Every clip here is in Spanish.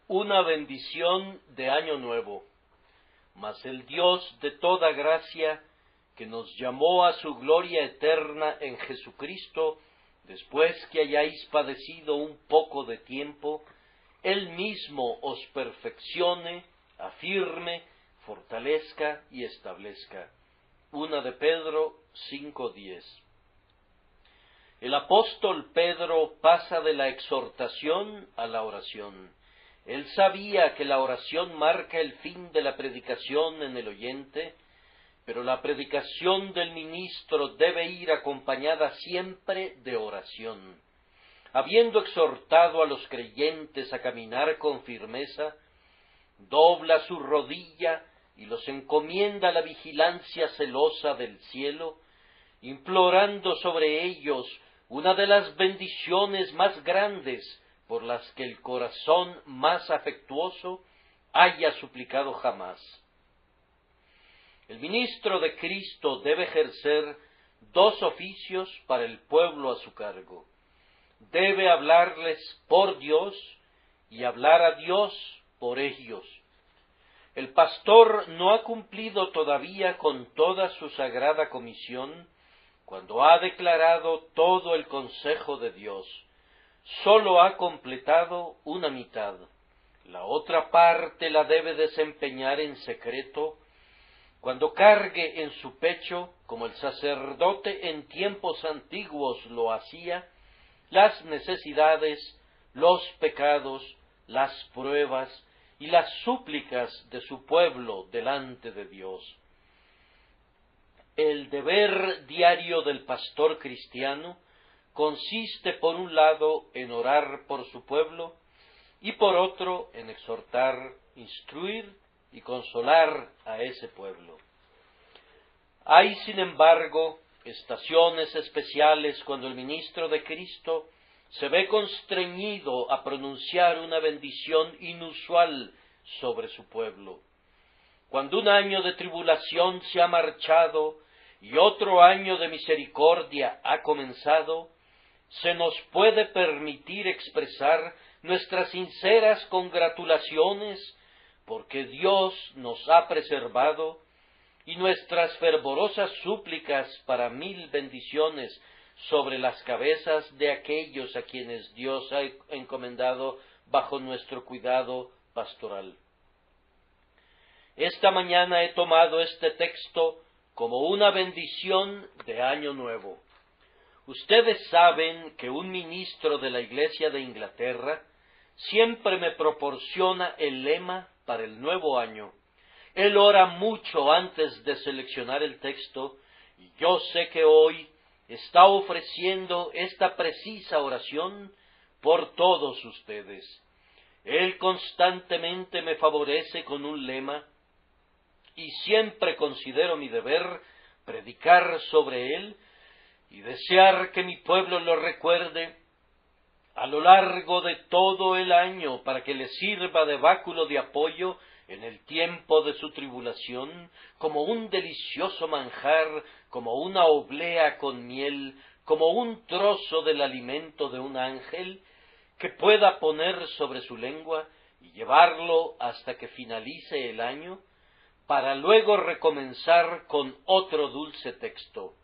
una bendición de Año Nuevo. Mas el Dios de toda gracia, que nos llamó a su gloria eterna en Jesucristo, después que hayáis padecido un poco de tiempo, Él mismo os perfeccione, afirme, fortalezca y establezca. 1 de Pedro 5:10. El apóstol Pedro pasa de la exhortación a la oración. Él sabía que la oración marca el fin de la predicación en el oyente, pero la predicación del ministro debe ir acompañada siempre de oración. Habiendo exhortado a los creyentes a caminar con firmeza, dobla su rodilla y los encomienda a la vigilancia celosa del cielo, implorando sobre ellos una de las bendiciones más grandes por las que el corazón más afectuoso haya suplicado jamás. El ministro de Cristo debe ejercer dos oficios para el pueblo a su cargo. Debe hablarles por Dios y hablar a Dios por ellos. El pastor no ha cumplido todavía con toda su sagrada comisión cuando ha declarado todo el consejo de Dios. Sólo ha completado una mitad. La otra parte la debe desempeñar en secreto, cuando cargue en su pecho, como el sacerdote en tiempos antiguos lo hacía, las necesidades, los pecados, las pruebas y las súplicas de su pueblo delante de Dios. El deber diario del pastor cristiano consiste por un lado en orar por su pueblo y por otro en exhortar, instruir y consolar a ese pueblo. Hay, sin embargo, estaciones especiales cuando el ministro de Cristo se ve constreñido a pronunciar una bendición inusual sobre su pueblo. Cuando un año de tribulación se ha marchado y otro año de misericordia ha comenzado, se nos puede permitir expresar nuestras sinceras congratulaciones porque Dios nos ha preservado y nuestras fervorosas súplicas para 1000 bendiciones sobre las cabezas de aquellos a quienes Dios ha encomendado bajo nuestro cuidado pastoral. Esta mañana he tomado este texto como una bendición de Año Nuevo. Ustedes saben que un ministro de la Iglesia de Inglaterra siempre me proporciona el lema para el nuevo año. Él ora mucho antes de seleccionar el texto, y yo sé que hoy está ofreciendo esta precisa oración por todos ustedes. Él constantemente me favorece con un lema, y siempre considero mi deber predicar sobre él y desear que mi pueblo lo recuerde a lo largo de todo el año para que le sirva de báculo de apoyo en el tiempo de su tribulación, como un delicioso manjar, como una oblea con miel, como un trozo del alimento de un ángel, que pueda poner sobre su lengua y llevarlo hasta que finalice el año, para luego recomenzar con otro dulce texto.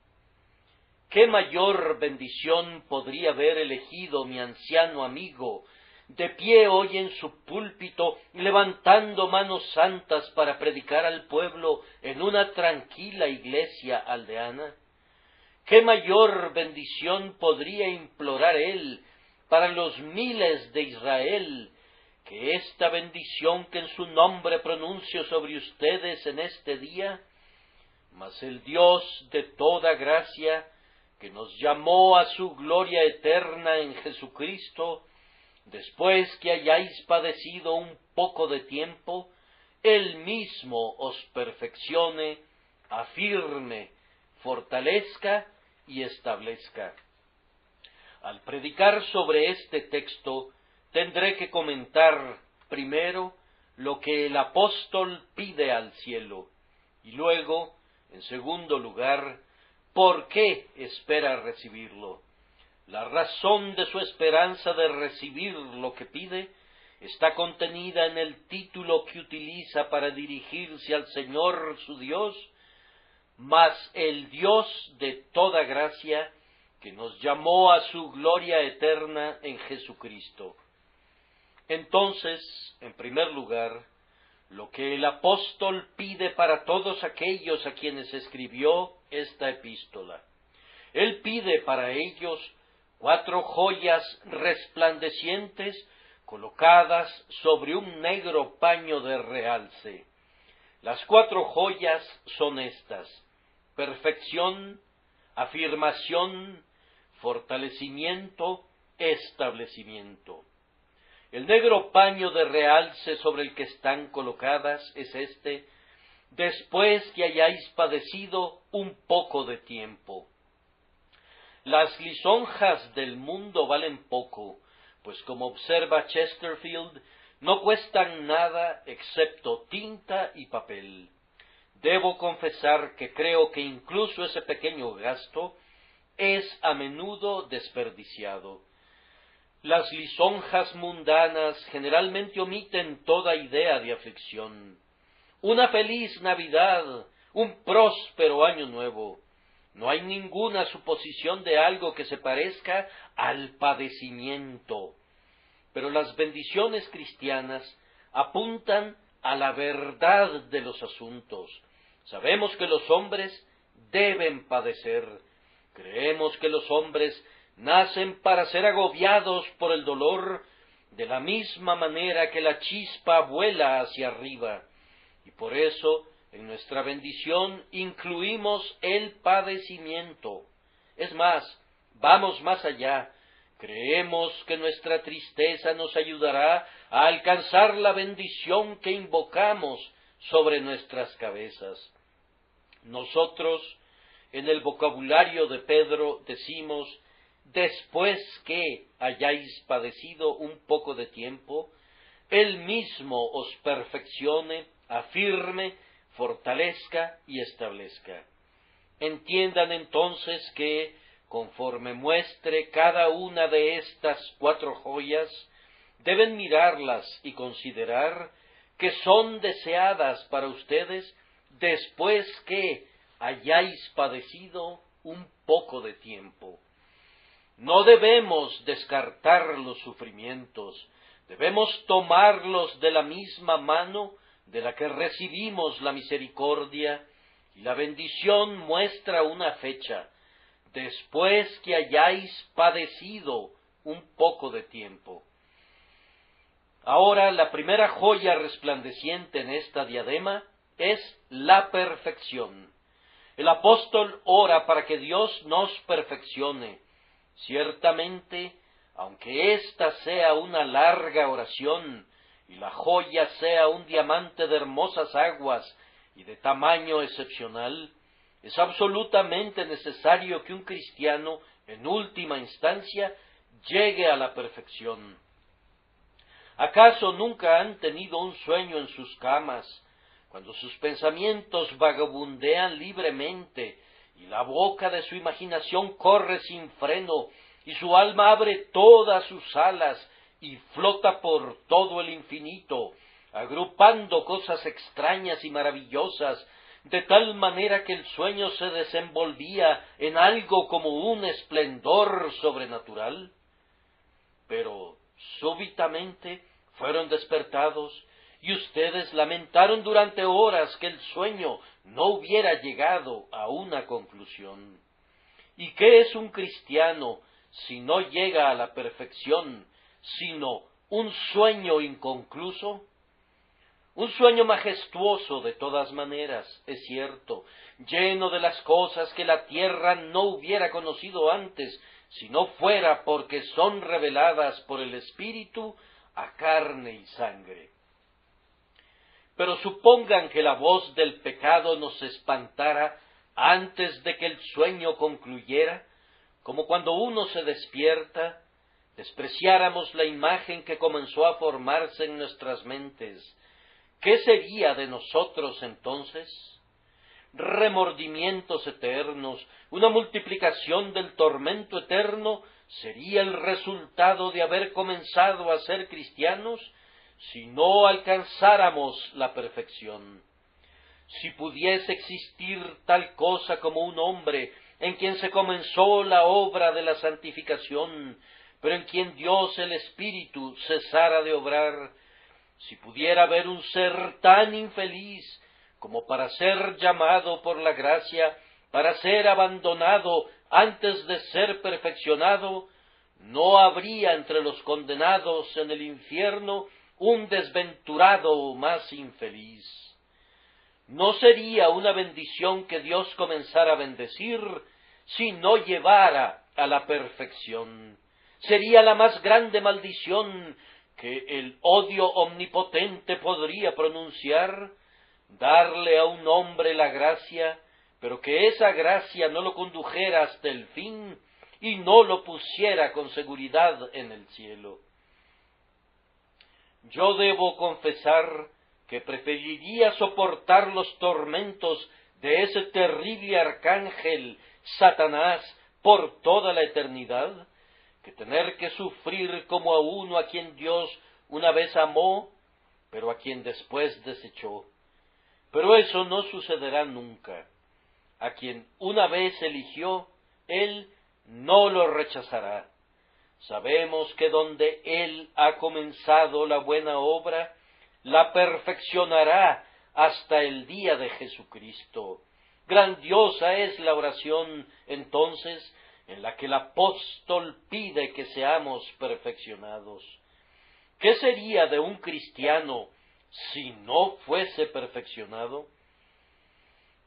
¿Qué mayor bendición podría haber elegido mi anciano amigo, de pie hoy en su púlpito, levantando manos santas para predicar al pueblo en una tranquila iglesia aldeana? ¿Qué mayor bendición podría implorar él para los miles de Israel, que esta bendición que en su nombre pronuncio sobre ustedes en este día? Mas el Dios de toda gracia, que nos llamó a su gloria eterna en Jesucristo, después que hayáis padecido un poco de tiempo, Él mismo os perfeccione, afirme, fortalezca y establezca. Al predicar sobre este texto, tendré que comentar primero lo que el apóstol pide al cielo, y luego, en segundo lugar, por qué espera recibirlo. La razón de su esperanza de recibir lo que pide está contenida en el título que utiliza para dirigirse al Señor su Dios, mas el Dios de toda gracia, que nos llamó a su gloria eterna en Jesucristo. Entonces, en primer lugar, lo que el apóstol pide para todos aquellos a quienes escribió esta epístola. Él pide para ellos 4 joyas resplandecientes colocadas sobre un negro paño de realce. Las 4 joyas son estas: perfección, afirmación, fortalecimiento, establecimiento. El negro paño de realce sobre el que están colocadas es este: después que hayáis padecido un poco de tiempo. Las lisonjas del mundo valen poco, pues como observa Chesterfield, no cuestan nada excepto tinta y papel. Debo confesar que creo que incluso ese pequeño gasto es a menudo desperdiciado. Las lisonjas mundanas generalmente omiten toda idea de aflicción. Una feliz Navidad, un próspero Año Nuevo. No hay ninguna suposición de algo que se parezca al padecimiento. Pero las bendiciones cristianas apuntan a la verdad de los asuntos. Sabemos que los hombres deben padecer. Creemos que los hombres nacen para ser agobiados por el dolor, de la misma manera que la chispa vuela hacia arriba. Y por eso, en nuestra bendición incluimos el padecimiento. Es más, vamos más allá. Creemos que nuestra tristeza nos ayudará a alcanzar la bendición que invocamos sobre nuestras cabezas. Nosotros, en el vocabulario de Pedro, decimos: después que hayáis padecido un poco de tiempo, Él mismo os perfeccione, afirme, fortalezca y establezca. Entiendan entonces que, conforme muestre cada una de estas 4 joyas, deben mirarlas y considerar que son deseadas para ustedes después que hayáis padecido un poco de tiempo. No debemos descartar los sufrimientos, debemos tomarlos de la misma mano de la que recibimos la misericordia, y la bendición muestra una fecha: después que hayáis padecido un poco de tiempo. Ahora, la primera joya resplandeciente en esta diadema es la perfección. El apóstol ora para que Dios nos perfeccione. Ciertamente, aunque esta sea una larga oración, y la joya sea un diamante de hermosas aguas y de tamaño excepcional, es absolutamente necesario que un cristiano, en última instancia, llegue a la perfección. ¿Acaso nunca han tenido un sueño en sus camas, cuando sus pensamientos vagabundean libremente, y la boca de su imaginación corre sin freno, y su alma abre todas sus alas, y flota por todo el infinito, agrupando cosas extrañas y maravillosas, de tal manera que el sueño se desenvolvía en algo como un esplendor sobrenatural? Pero súbitamente fueron despertados, y ustedes lamentaron durante horas que el sueño no hubiera llegado a una conclusión. ¿Y qué es un cristiano si no llega a la perfección, sino un sueño inconcluso? Un sueño majestuoso de todas maneras, es cierto, lleno de las cosas que la tierra no hubiera conocido antes, si no fuera porque son reveladas por el Espíritu a carne y sangre. Pero supongan que la voz del pecado nos espantara antes de que el sueño concluyera, como cuando uno se despierta, despreciáramos la imagen que comenzó a formarse en nuestras mentes. ¿Qué sería de nosotros entonces? Remordimientos eternos, una multiplicación del tormento eterno, sería el resultado de haber comenzado a ser cristianos si no alcanzáramos la perfección. Si pudiese existir tal cosa como un hombre en quien se comenzó la obra de la santificación, pero en quien Dios el Espíritu cesara de obrar, si pudiera haber un ser tan infeliz como para ser llamado por la gracia, para ser abandonado antes de ser perfeccionado, no habría entre los condenados en el infierno un desventurado más infeliz. No sería una bendición que Dios comenzara a bendecir si no llevara a la perfección. Sería la más grande maldición que el odio omnipotente podría pronunciar, darle a un hombre la gracia, pero que esa gracia no lo condujera hasta el fin y no lo pusiera con seguridad en el cielo. Yo debo confesar que preferiría soportar los tormentos de ese terrible arcángel Satanás por toda la eternidad, que tener que sufrir como a uno a quien Dios una vez amó, pero a quien después desechó. Pero eso no sucederá nunca. A quien una vez eligió, Él no lo rechazará. Sabemos que donde Él ha comenzado la buena obra, la perfeccionará hasta el día de Jesucristo. Grandiosa es la oración, entonces, en la que el apóstol pide que seamos perfeccionados. ¿Qué sería de un cristiano si no fuese perfeccionado?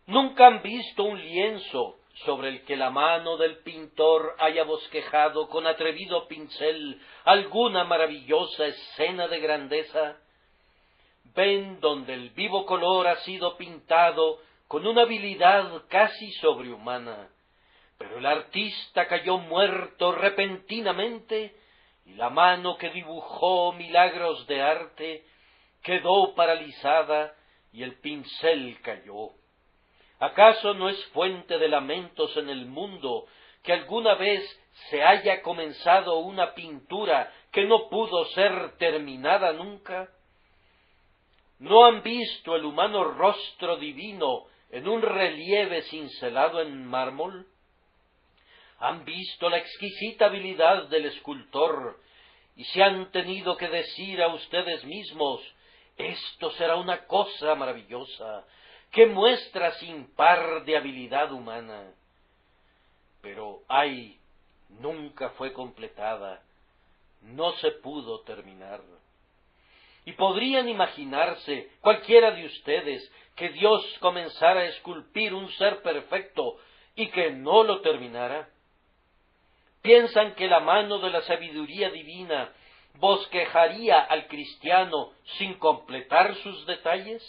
¿Nunca han visto un lienzo sobre el que la mano del pintor haya bosquejado con atrevido pincel alguna maravillosa escena de grandeza? Ven donde el vivo color ha sido pintado con una habilidad casi sobrehumana, pero el artista cayó muerto repentinamente y la mano que dibujó milagros de arte quedó paralizada y el pincel cayó. ¿Acaso no es fuente de lamentos en el mundo que alguna vez se haya comenzado una pintura que no pudo ser terminada nunca? ¿No han visto el humano rostro divino en un relieve cincelado en mármol? ¿Han visto la exquisita habilidad del escultor y se han tenido que decir a ustedes mismos: esto será una cosa maravillosa, que muestra sin par de habilidad humana? Pero ¡ay!, nunca fue completada, no se pudo terminar. Y podrían imaginarse, cualquiera de ustedes, que Dios comenzara a esculpir un ser perfecto y que no lo terminara. ¿Piensan que la mano de la sabiduría divina bosquejaría al cristiano sin completar sus detalles?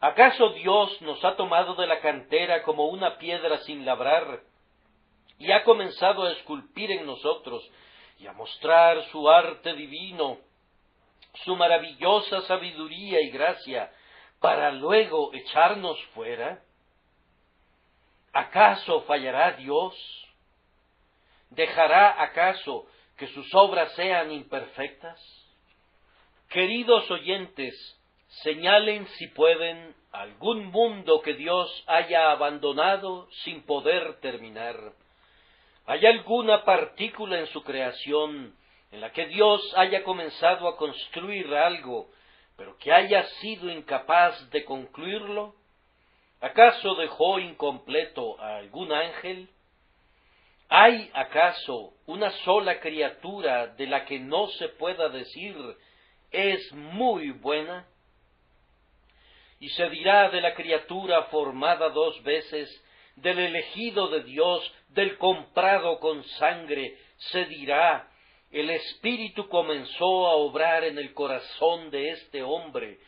¿Acaso Dios nos ha tomado de la cantera como una piedra sin labrar y ha comenzado a esculpir en nosotros y a mostrar su arte divino, su maravillosa sabiduría y gracia, para luego echarnos fuera? ¿Acaso fallará Dios? ¿Dejará acaso que sus obras sean imperfectas? Queridos oyentes, señalen, si pueden, algún mundo que Dios haya abandonado sin poder terminar. ¿Hay alguna partícula en su creación en la que Dios haya comenzado a construir algo, pero que haya sido incapaz de concluirlo? ¿Acaso dejó incompleto a algún ángel? ¿Hay acaso una sola criatura de la que no se pueda decir es muy buena? Y se dirá de la criatura formada dos veces, del elegido de Dios, del comprado con sangre, se dirá: el Espíritu comenzó a obrar en el corazón de este hombre,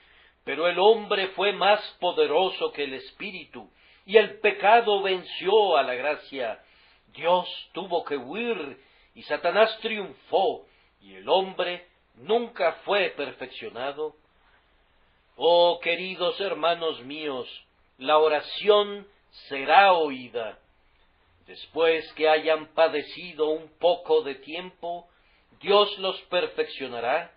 pero el hombre fue más poderoso que el Espíritu, y el pecado venció a la gracia. Dios tuvo que huir, y Satanás triunfó, y el hombre nunca fue perfeccionado. Oh, queridos hermanos míos, la oración será oída. Después que hayan padecido un poco de tiempo, Dios los perfeccionará,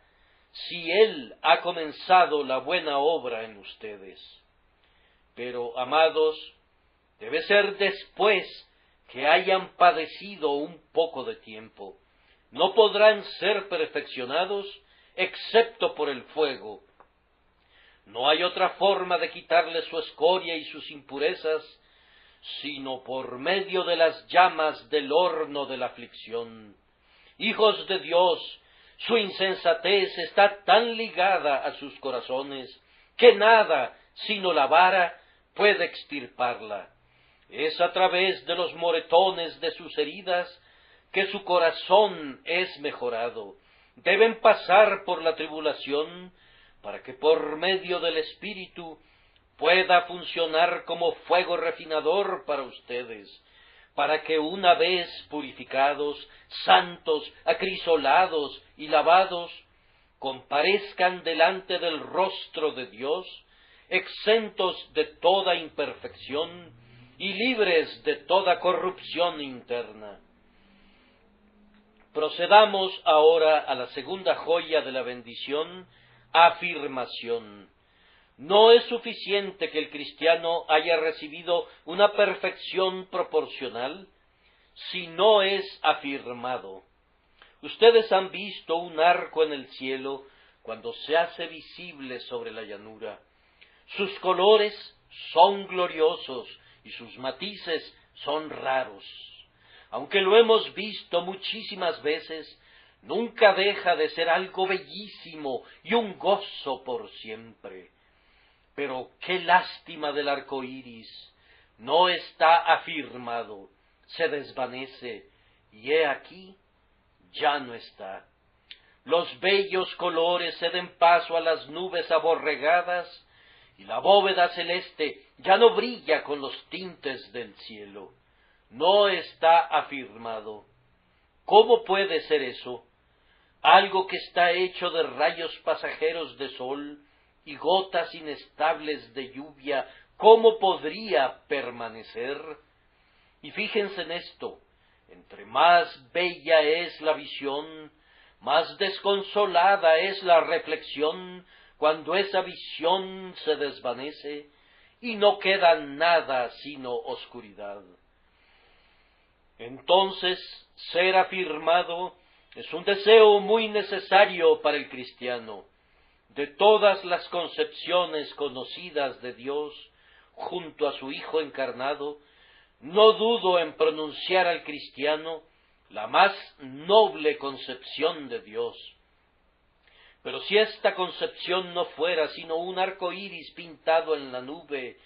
si Él ha comenzado la buena obra en ustedes. Pero, amados, debe ser después que hayan padecido un poco de tiempo. No podrán ser perfeccionados excepto por el fuego. No hay otra forma de quitarles su escoria y sus impurezas, sino por medio de las llamas del horno de la aflicción. Hijos de Dios, su insensatez está tan ligada a sus corazones, que nada, sino la vara, puede extirparla. Es a través de los moretones de sus heridas que su corazón es mejorado. Deben pasar por la tribulación para que por medio del Espíritu pueda funcionar como fuego refinador para ustedes, para que una vez purificados, santos, acrisolados y lavados, comparezcan delante del rostro de Dios, exentos de toda imperfección y libres de toda corrupción interna. Procedamos ahora a la segunda joya de la bendición, afirmación. No es suficiente que el cristiano haya recibido una perfección proporcional si no es afirmado. Ustedes han visto un arco en el cielo cuando se hace visible sobre la llanura. Sus colores son gloriosos y sus matices son raros. Aunque lo hemos visto muchísimas veces, nunca deja de ser algo bellísimo y un gozo por siempre. Pero qué lástima del arco iris, no está afirmado, se desvanece, y he aquí, ya no está. Los bellos colores ceden paso a las nubes aborregadas, y la bóveda celeste ya no brilla con los tintes del cielo. No está afirmado. ¿Cómo puede ser eso? Algo que está hecho de rayos pasajeros de sol y gotas inestables de lluvia, ¿cómo podría permanecer? Y fíjense en esto, entre más bella es la visión, más desconsolada es la reflexión cuando esa visión se desvanece y no queda nada sino oscuridad. Entonces, ser afirmado es un deseo muy necesario para el cristiano. De todas las concepciones conocidas de Dios, junto a su Hijo encarnado, no dudo en pronunciar al cristiano la más noble concepción de Dios. Pero si esta concepción no fuera sino un arco iris pintado en la nube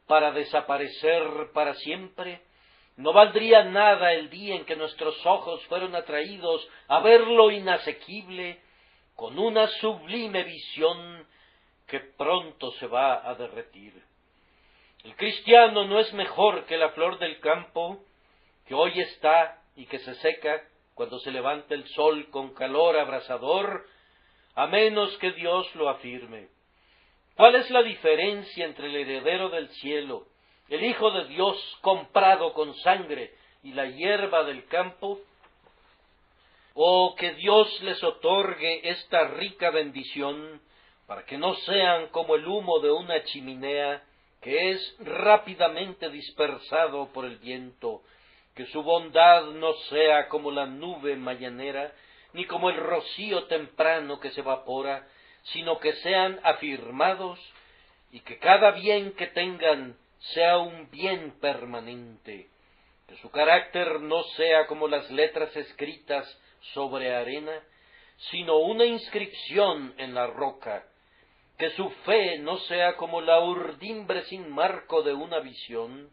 para desaparecer para siempre, no valdría nada el día en que nuestros ojos fueron atraídos a ver lo inasequible con una sublime visión que pronto se va a derretir. El cristiano no es mejor que la flor del campo, que hoy está y que se seca cuando se levanta el sol con calor abrasador, a menos que Dios lo afirme. ¿Cuál es la diferencia entre el heredero del cielo, el Hijo de Dios comprado con sangre, y la hierba del campo? Oh, que Dios les otorgue esta rica bendición, para que no sean como el humo de una chimenea, que es rápidamente dispersado por el viento, que su bondad no sea como la nube mañanera, ni como el rocío temprano que se evapora, sino que sean afirmados, y que cada bien que tengan sea un bien permanente, que su carácter no sea como las letras escritas sobre arena, sino una inscripción en la roca, que su fe no sea como la urdimbre sin marco de una visión,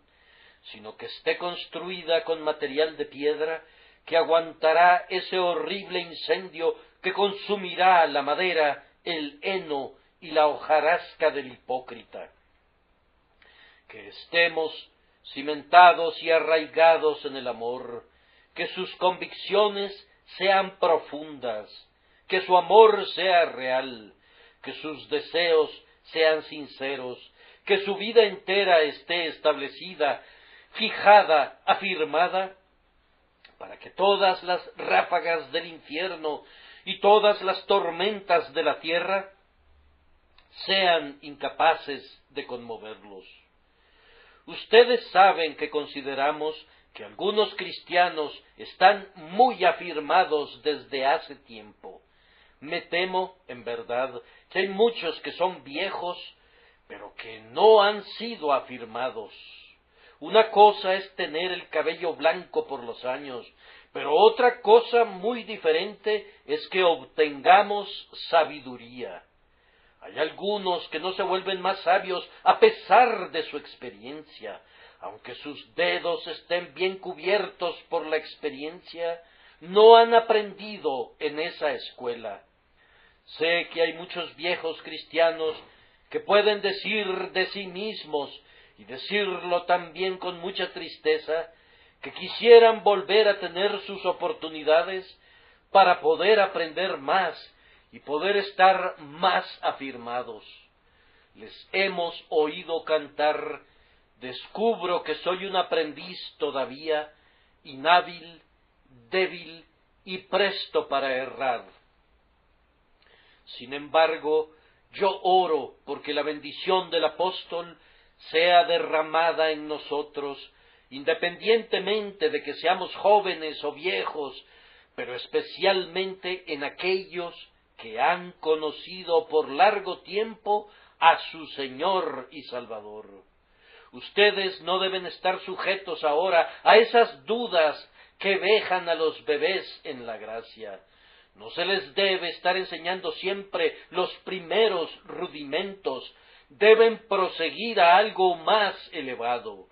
sino que esté construida con material de piedra que aguantará ese horrible incendio que consumirá la madera, el heno y la hojarasca del hipócrita. Que estemos cimentados y arraigados en el amor, que sus convicciones sean profundas, que su amor sea real, que sus deseos sean sinceros, que su vida entera esté establecida fijada, afirmada, para que todas las ráfagas del infierno y todas las tormentas de la tierra sean incapaces de conmoverlos. Ustedes saben que consideramos que algunos cristianos están muy afirmados desde hace tiempo. Me temo, en verdad, que hay muchos que son viejos, pero que no han sido afirmados. Una cosa es tener el cabello blanco por los años, pero otra cosa muy diferente es que obtengamos sabiduría. Hay algunos que no se vuelven más sabios a pesar de su experiencia. Aunque sus dedos estén bien cubiertos por la experiencia, no han aprendido en esa escuela. Sé que hay muchos viejos cristianos que pueden decir de sí mismos, y decirlo también con mucha tristeza, que quisieran volver a tener sus oportunidades para poder aprender más y poder estar más afirmados. Les hemos oído cantar: descubro que soy un aprendiz todavía, inhábil, débil y presto para errar. Sin embargo, yo oro porque la bendición del apóstol sea derramada en nosotros, independientemente de que seamos jóvenes o viejos, pero especialmente en aquellos que han conocido por largo tiempo a su Señor y Salvador. Ustedes no deben estar sujetos ahora a esas dudas que vejan a los bebés en la gracia. No se les debe estar enseñando siempre los primeros rudimentos. Deben proseguir a algo más elevado.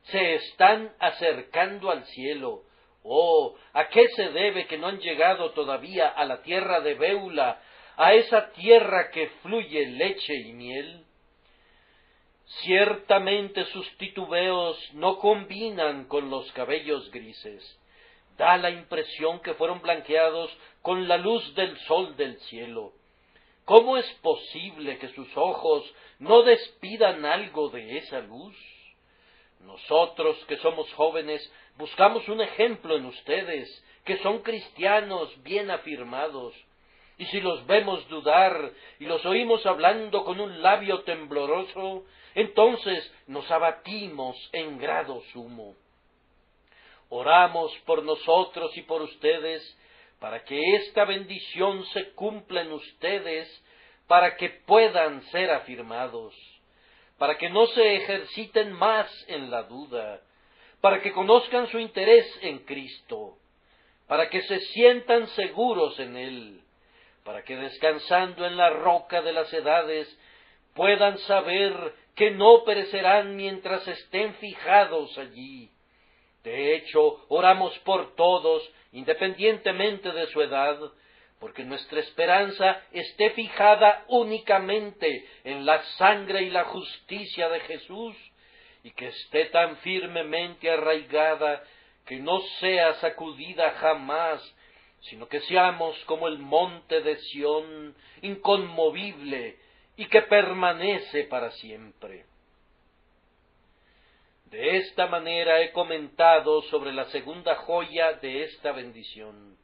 Se están acercando al cielo. Oh, ¿a qué se debe que no han llegado todavía a la tierra de Béula, a esa tierra que fluye leche y miel? Ciertamente sus titubeos no combinan con los cabellos grises. Da la impresión que fueron blanqueados con la luz del sol del cielo. ¿Cómo es posible que sus ojos no despidan algo de esa luz? Nosotros, que somos jóvenes, buscamos un ejemplo en ustedes, que son cristianos bien afirmados. Y si los vemos dudar y los oímos hablando con un labio tembloroso, entonces nos abatimos en grado sumo. Oramos por nosotros y por ustedes, para que esta bendición se cumpla en ustedes, para que puedan ser afirmados, para que no se ejerciten más en la duda, para que conozcan su interés en Cristo, para que se sientan seguros en Él, para que descansando en la roca de las edades puedan saber que no perecerán mientras estén fijados allí. De hecho, oramos por todos, independientemente de su edad, porque nuestra esperanza esté fijada únicamente en la sangre y la justicia de Jesús, y que esté tan firmemente arraigada que no sea sacudida jamás, sino que seamos como el monte de Sión, inconmovible y que permanece para siempre. De esta manera he comentado sobre la segunda joya de esta bendición.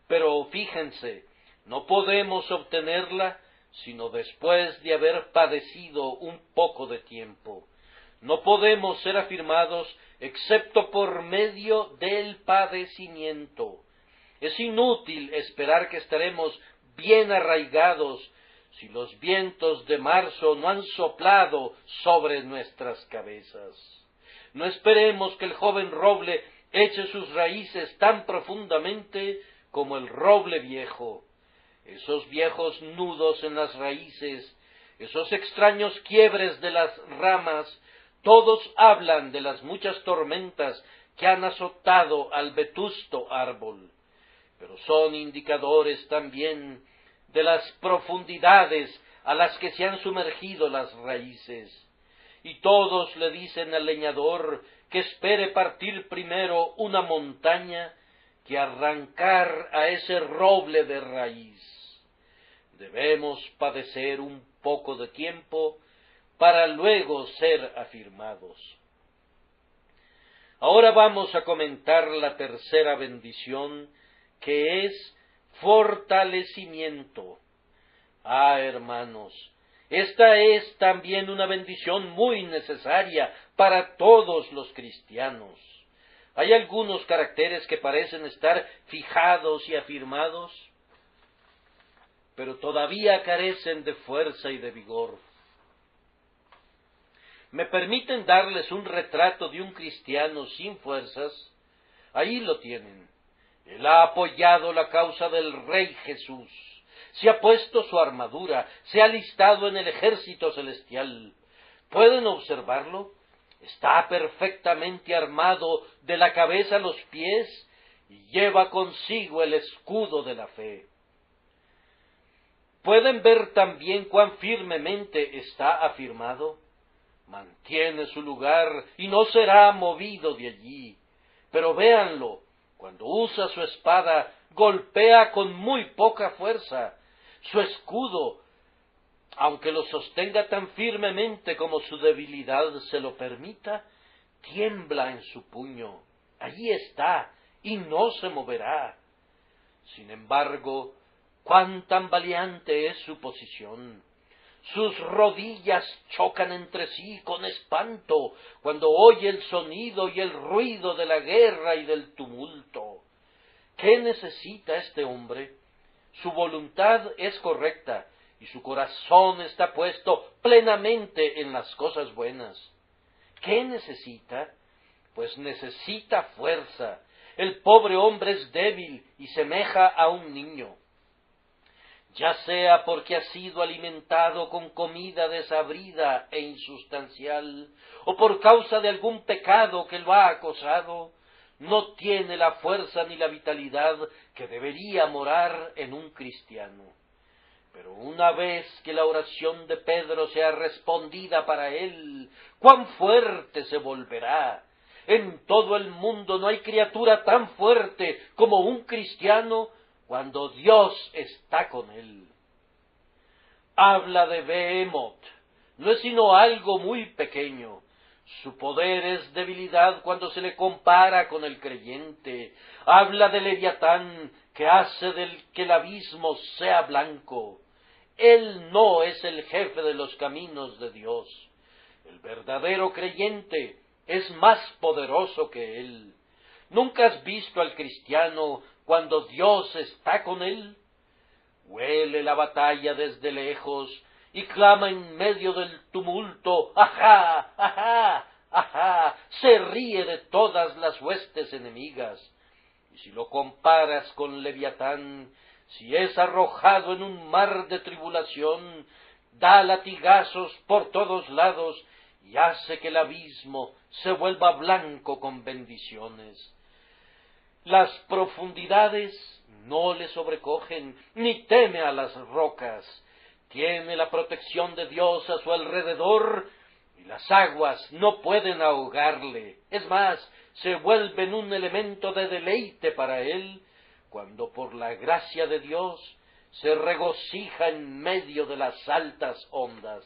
Pero fíjense, no podemos obtenerla sino después de haber padecido un poco de tiempo. No podemos ser afirmados excepto por medio del padecimiento. Es inútil esperar que estaremos bien arraigados si los vientos de marzo no han soplado sobre nuestras cabezas. No esperemos que el joven roble eche sus raíces tan profundamente como el roble viejo. Esos viejos nudos en las raíces, esos extraños quiebres de las ramas, todos hablan de las muchas tormentas que han azotado al vetusto árbol, pero son indicadores también de las profundidades a las que se han sumergido las raíces. Y todos le dicen al leñador que espere partir primero una montaña que arrancar a ese roble de raíz. Debemos padecer un poco de tiempo para luego ser afirmados. Ahora vamos a comentar la tercera bendición, que es fortalecimiento. Hermanos, esta es también una bendición muy necesaria para todos los cristianos. Hay algunos caracteres que parecen estar fijados y afirmados, pero todavía carecen de fuerza y de vigor. ¿Me permiten darles un retrato de un cristiano sin fuerzas? Ahí lo tienen. Él ha apoyado la causa del Rey Jesús, se ha puesto su armadura, se ha alistado en el ejército celestial. ¿Pueden observarlo? Está perfectamente armado de la cabeza a los pies y lleva consigo el escudo de la fe. ¿Pueden ver también cuán firmemente está afirmado? Mantiene su lugar y no será movido de allí. Pero véanlo, cuando usa su espada, golpea con muy poca fuerza. Su escudo, aunque lo sostenga tan firmemente como su debilidad se lo permita, tiembla en su puño. Allí está, y no se moverá. Sin embargo, cuán tan valiente es su posición. Sus rodillas chocan entre sí con espanto cuando oye el sonido y el ruido de la guerra y del tumulto. ¿Qué necesita este hombre? Su voluntad es correcta y su corazón está puesto plenamente en las cosas buenas. ¿Qué necesita? Pues necesita fuerza. El pobre hombre es débil y semeja a un niño. Ya sea porque ha sido alimentado con comida desabrida e insustancial, o por causa de algún pecado que lo ha acosado, no tiene la fuerza ni la vitalidad que debería morar en un cristiano. Pero una vez que la oración de Pedro sea respondida para él, ¡cuán fuerte se volverá! En todo el mundo no hay criatura tan fuerte como un cristiano cuando Dios está con él. Habla de Behemoth, no es sino algo muy pequeño. Su poder es debilidad cuando se le compara con el creyente. Habla de Leviatán, que hace que el abismo sea blanco. Él no es el jefe de los caminos de Dios. El verdadero creyente es más poderoso que él. ¿Nunca has visto al cristiano cuando Dios está con él? Huele la batalla desde lejos y clama en medio del tumulto, ¡ajá, ajá, ajá! Se ríe de todas las huestes enemigas. Y si lo comparas con Leviatán, si es arrojado en un mar de tribulación, da latigazos por todos lados y hace que el abismo se vuelva blanco con bendiciones. Las profundidades no le sobrecogen, ni teme a las rocas. Tiene la protección de Dios a su alrededor, y las aguas no pueden ahogarle. Es más, se vuelven un elemento de deleite para él, cuando por la gracia de Dios se regocija en medio de las altas ondas.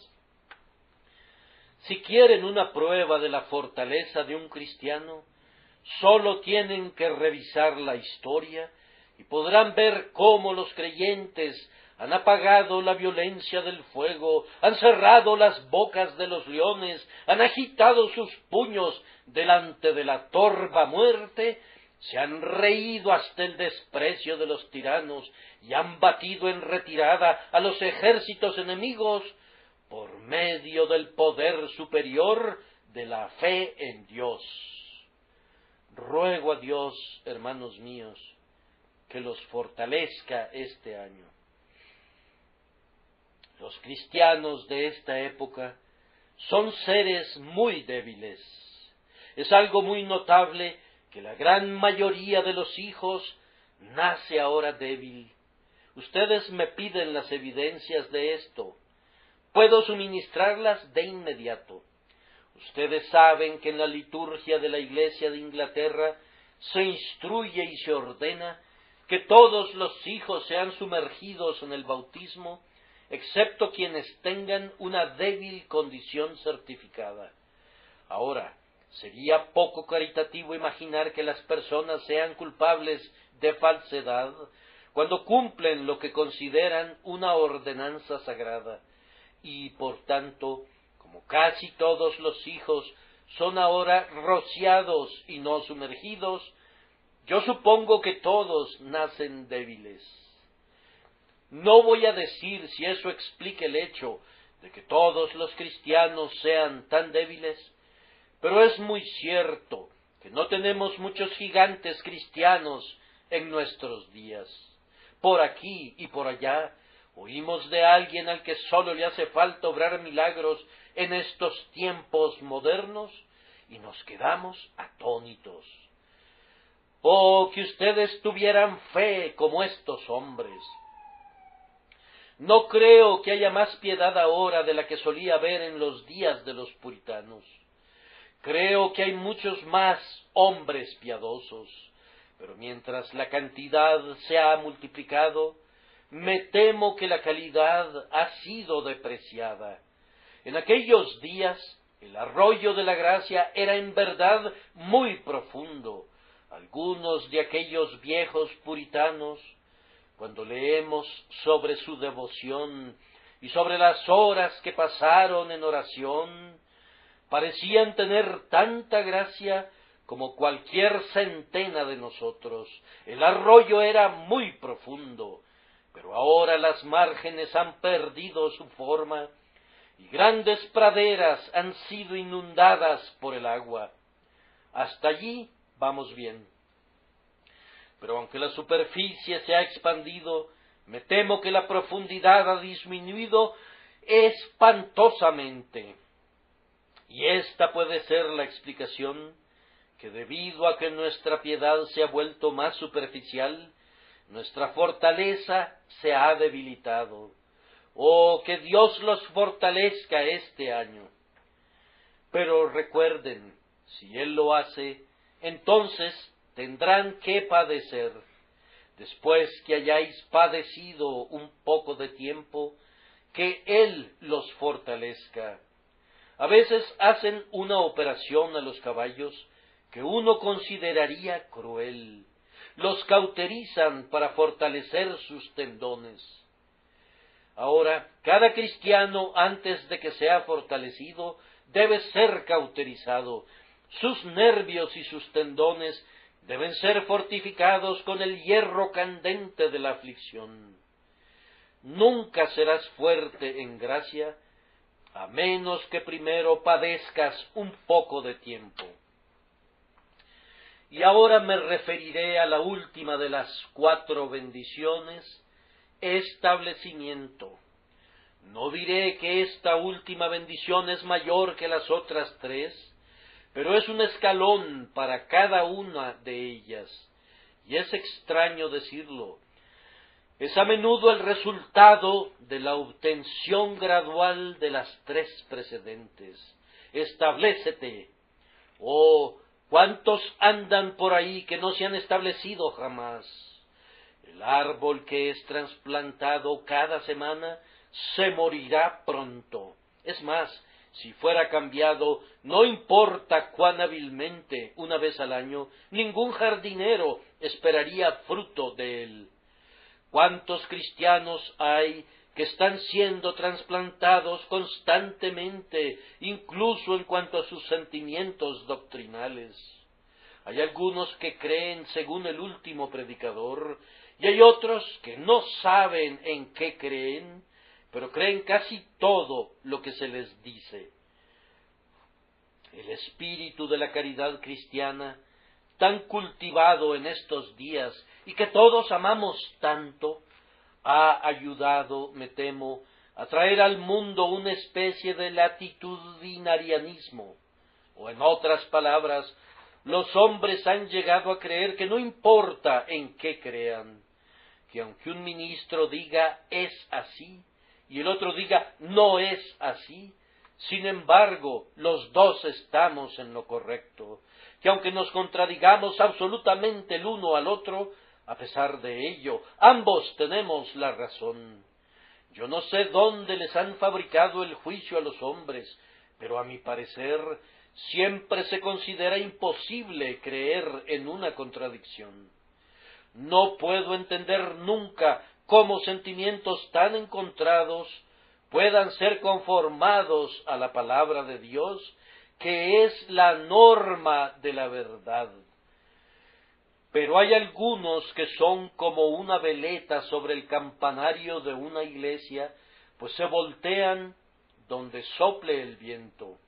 Si quieren una prueba de la fortaleza de un cristiano, sólo tienen que revisar la historia y podrán ver cómo los creyentes han apagado la violencia del fuego, han cerrado las bocas de los leones, han agitado sus puños delante de la torva muerte, se han reído hasta el desprecio de los tiranos y han batido en retirada a los ejércitos enemigos por medio del poder superior de la fe en Dios. Ruego a Dios, hermanos míos, que los fortalezca este año. Los cristianos de esta época son seres muy débiles. Es algo muy notable que la gran mayoría de los hijos nace ahora débil. Ustedes me piden las evidencias de esto. Puedo suministrarlas de inmediato. Ustedes saben que en la liturgia de la Iglesia de Inglaterra se instruye y se ordena que todos los hijos sean sumergidos en el bautismo, excepto quienes tengan una débil condición certificada. Ahora, Sería poco caritativo imaginar que las personas sean culpables de falsedad cuando cumplen lo que consideran una ordenanza sagrada, y por tanto, como casi todos los hijos son ahora rociados y no sumergidos, yo supongo que todos nacen débiles. No voy a decir si eso explica el hecho de que todos los cristianos sean tan débiles, pero es muy cierto que no tenemos muchos gigantes cristianos en nuestros días. Por aquí y por allá oímos de alguien al que sólo le hace falta obrar milagros en estos tiempos modernos y nos quedamos atónitos. Oh, que ustedes tuvieran fe como estos hombres. No creo que haya más piedad ahora de la que solía haber en los días de los puritanos. Creo que hay muchos más hombres piadosos, pero mientras la cantidad se ha multiplicado, me temo que la calidad ha sido depreciada. En aquellos días, el arroyo de la gracia era en verdad muy profundo. Algunos de aquellos viejos puritanos, cuando leemos sobre su devoción y sobre las horas que pasaron en oración, parecían tener tanta gracia como cualquier centena de nosotros. El arroyo era muy profundo, pero ahora las márgenes han perdido su forma y grandes praderas han sido inundadas por el agua. Hasta allí vamos bien. Pero aunque la superficie se ha expandido, me temo que la profundidad ha disminuido espantosamente. Y esta puede ser la explicación, que debido a que nuestra piedad se ha vuelto más superficial, nuestra fortaleza se ha debilitado. Oh, que Dios los fortalezca este año. Pero recuerden, si Él lo hace, entonces tendrán que padecer. Después que hayáis padecido un poco de tiempo, que Él los fortalezca. A veces hacen una operación a los caballos que uno consideraría cruel. Los cauterizan para fortalecer sus tendones. Ahora, cada cristiano, antes de que sea fortalecido, debe ser cauterizado. Sus nervios y sus tendones deben ser fortificados con el hierro candente de la aflicción. Nunca serás fuerte en gracia, a menos que primero padezcas un poco de tiempo. Y ahora me referiré a la última de las 4 bendiciones, establecimiento. No diré que esta última bendición es mayor que las otras 3, pero es un escalón para cada una de ellas, y es extraño decirlo. Es a menudo el resultado de la obtención gradual de las 3 precedentes. Establécete. Oh, ¿cuántos andan por ahí que no se han establecido jamás? El árbol que es trasplantado cada semana se morirá pronto. Es más, si fuera cambiado, no importa cuán hábilmente, una vez al año, ningún jardinero esperaría fruto de él. ¿Cuántos cristianos hay que están siendo trasplantados constantemente, incluso en cuanto a sus sentimientos doctrinales? Hay algunos que creen según el último predicador, y hay otros que no saben en qué creen, pero creen casi todo lo que se les dice. El espíritu de la caridad cristiana, tan cultivado en estos días y que todos amamos tanto, ha ayudado, me temo, a traer al mundo una especie de latitudinarianismo, o en otras palabras, los hombres han llegado a creer que no importa en qué crean, que aunque un ministro diga es así y el otro diga no es así, sin embargo los dos estamos en lo correcto, que aunque nos contradigamos absolutamente el uno al otro, a pesar de ello, ambos tenemos la razón. Yo no sé dónde les han fabricado el juicio a los hombres, pero a mi parecer siempre se considera imposible creer en una contradicción. No puedo entender nunca cómo sentimientos tan encontrados puedan ser conformados a la palabra de Dios, que es la norma de la verdad. Pero hay algunos que son como una veleta sobre el campanario de una iglesia, pues se voltean donde sople el viento.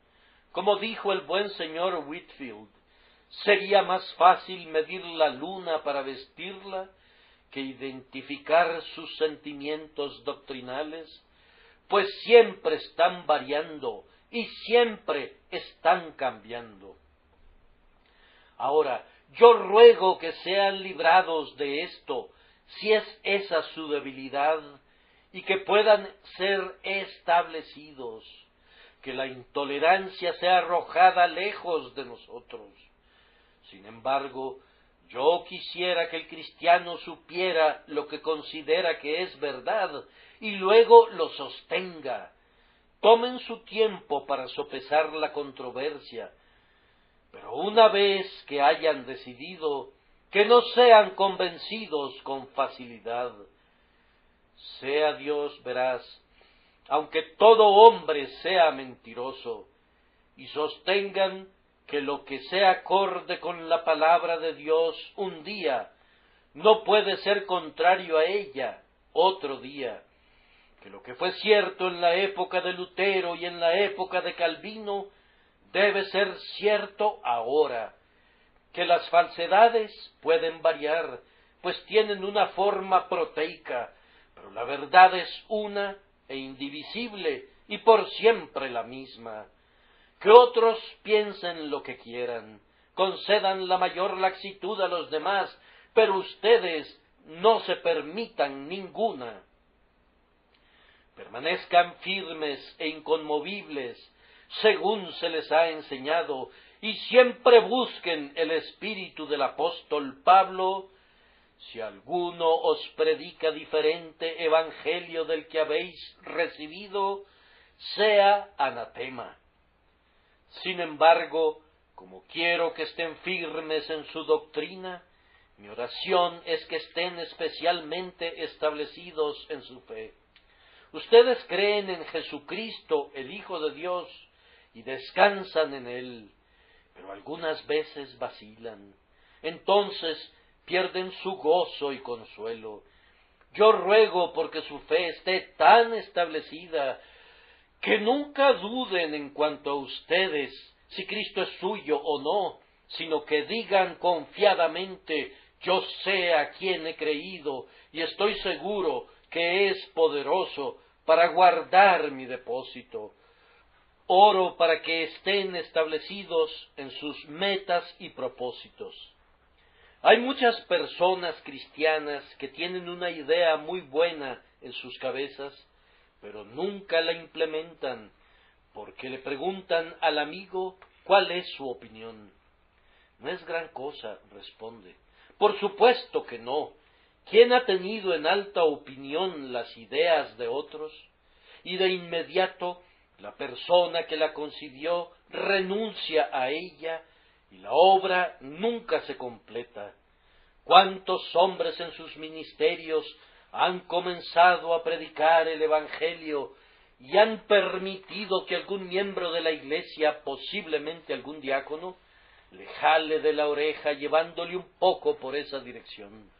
Como dijo el buen señor Whitefield, sería más fácil medir la luna para vestirla que identificar sus sentimientos doctrinales, pues siempre están variando y siempre están cambiando. Ahora, yo ruego que sean librados de esto, si es esa su debilidad, y que puedan ser establecidos, que la intolerancia sea arrojada lejos de nosotros. Sin embargo, yo quisiera que el cristiano supiera lo que considera que es verdad y luego lo sostenga. Tomen su tiempo para sopesar la controversia, pero una vez que hayan decidido, que no sean convencidos con facilidad. Sea Dios veraz, aunque todo hombre sea mentiroso, y sostengan que lo que sea acorde con la palabra de Dios un día, no puede ser contrario a ella otro día, que lo que fue cierto en la época de Lutero y en la época de Calvino, debe ser cierto ahora, que las falsedades pueden variar, pues tienen una forma proteica, pero la verdad es una e indivisible y por siempre la misma. Que otros piensen lo que quieran, concedan la mayor laxitud a los demás, pero ustedes no se permitan ninguna. Permanezcan firmes e inconmovibles, según se les ha enseñado, y siempre busquen el espíritu del apóstol Pablo. Si alguno os predica diferente evangelio del que habéis recibido, sea anatema. Sin embargo, como quiero que estén firmes en su doctrina, mi oración es que estén especialmente establecidos en su fe. Ustedes creen en Jesucristo, el Hijo de Dios, y descansan en Él, pero algunas veces vacilan. Entonces pierden su gozo y consuelo. Yo ruego porque su fe esté tan establecida que nunca duden en cuanto a ustedes, si Cristo es suyo o no, sino que digan confiadamente, yo sé a quién he creído y estoy seguro que es poderoso para guardar mi depósito. Oro para que estén establecidos en sus metas y propósitos. Hay muchas personas cristianas que tienen una idea muy buena en sus cabezas, pero nunca la implementan, porque le preguntan al amigo cuál es su opinión. No es gran cosa, responde. Por supuesto que no. ¿Quién ha tenido en alta opinión las ideas de otros? Y de inmediato la persona que la concibió renuncia a ella y la obra nunca se completa. ¿Cuántos hombres en sus ministerios han comenzado a predicar el Evangelio y han permitido que algún miembro de la Iglesia, posiblemente algún diácono, le jale de la oreja llevándole un poco por esa dirección?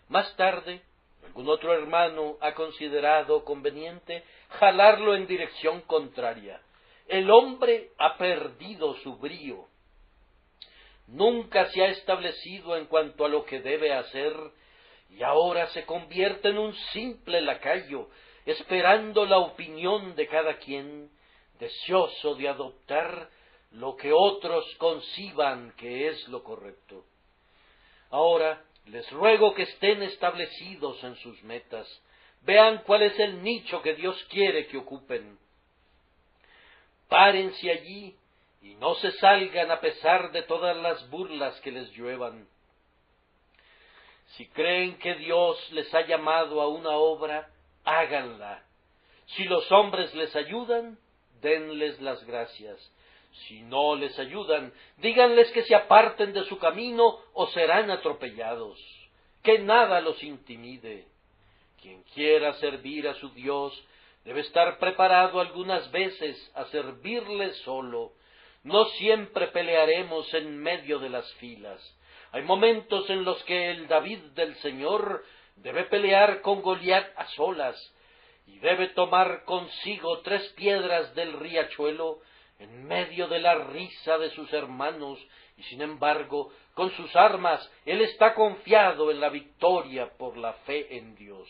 Más tarde, algún otro hermano ha considerado conveniente jalarlo en dirección contraria. El hombre ha perdido su brío. Nunca se ha establecido en cuanto a lo que debe hacer y ahora se convierte en un simple lacayo, esperando la opinión de cada quien, deseoso de adoptar lo que otros conciban que es lo correcto. Ahora les ruego que estén establecidos en sus metas, vean cuál es el nicho que Dios quiere que ocupen. Párense allí y no se salgan a pesar de todas las burlas que les lluevan. Si creen que Dios les ha llamado a una obra, háganla. Si los hombres les ayudan, denles las gracias. Si no les ayudan, díganles que se aparten de su camino o serán atropellados. Que nada los intimide. Quien quiera servir a su Dios debe estar preparado algunas veces a servirle solo. No siempre pelearemos en medio de las filas. Hay momentos en los que el David del Señor debe pelear con Goliat a solas y debe tomar consigo 3 piedras del riachuelo en medio de la risa de sus hermanos, y sin embargo, con sus armas, él está confiado en la victoria por la fe en Dios.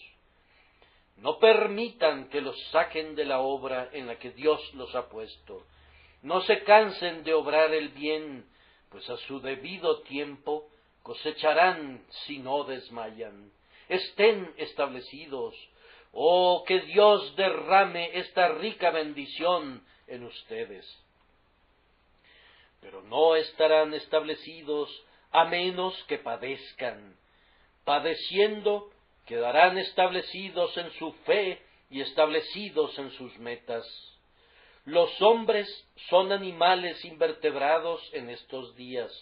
No permitan que los saquen de la obra en la que Dios los ha puesto. No se cansen de obrar el bien, pues a su debido tiempo cosecharán si no desmayan. Estén establecidos. Oh, que Dios derrame esta rica bendición en ustedes. Pero no estarán establecidos a menos que padezcan. Padeciendo, quedarán establecidos en su fe y establecidos en sus metas. Los hombres son animales invertebrados en estos días.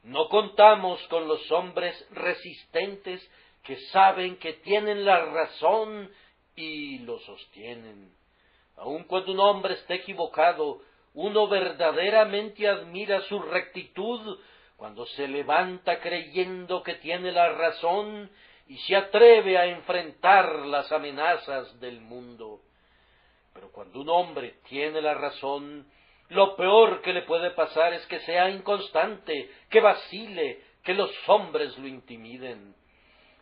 No contamos con los hombres resistentes que saben que tienen la razón y lo sostienen. Aun cuando un hombre esté equivocado, uno verdaderamente admira su rectitud cuando se levanta creyendo que tiene la razón y se atreve a enfrentar las amenazas del mundo. Pero cuando un hombre tiene la razón, lo peor que le puede pasar es que sea inconstante, que vacile, que los hombres lo intimiden.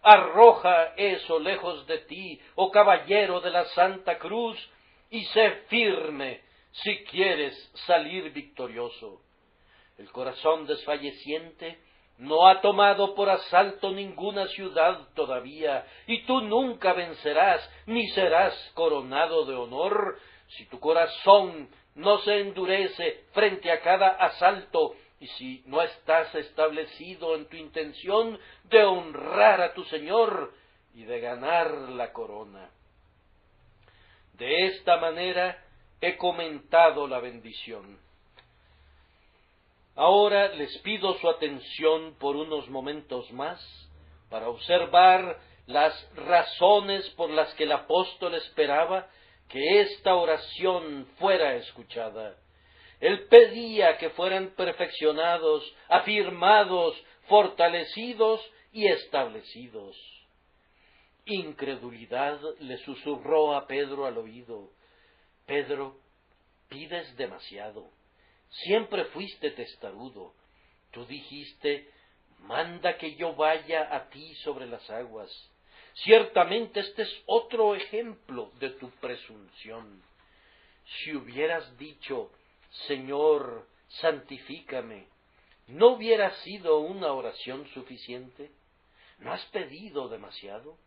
Arroja eso lejos de ti, oh caballero de la Santa Cruz, y sé firme si quieres salir victorioso. El corazón desfalleciente no ha tomado por asalto ninguna ciudad todavía, y tú nunca vencerás, ni serás coronado de honor, si tu corazón no se endurece frente a cada asalto, y si no estás establecido en tu intención de honrar a tu Señor y de ganar la corona. De esta manera he comentado la bendición. Ahora les pido su atención por unos momentos más para observar las razones por las que el apóstol esperaba que esta oración fuera escuchada. Él pedía que fueran perfeccionados, afirmados, fortalecidos y establecidos. Incredulidad le susurró a Pedro al oído: Pedro, pides demasiado. Siempre fuiste testarudo. Tú dijiste: manda que yo vaya a ti sobre las aguas. Ciertamente este es otro ejemplo de tu presunción. Si hubieras dicho: Señor, santifícame, ¿no hubiera sido una oración suficiente? ¿No has pedido demasiado?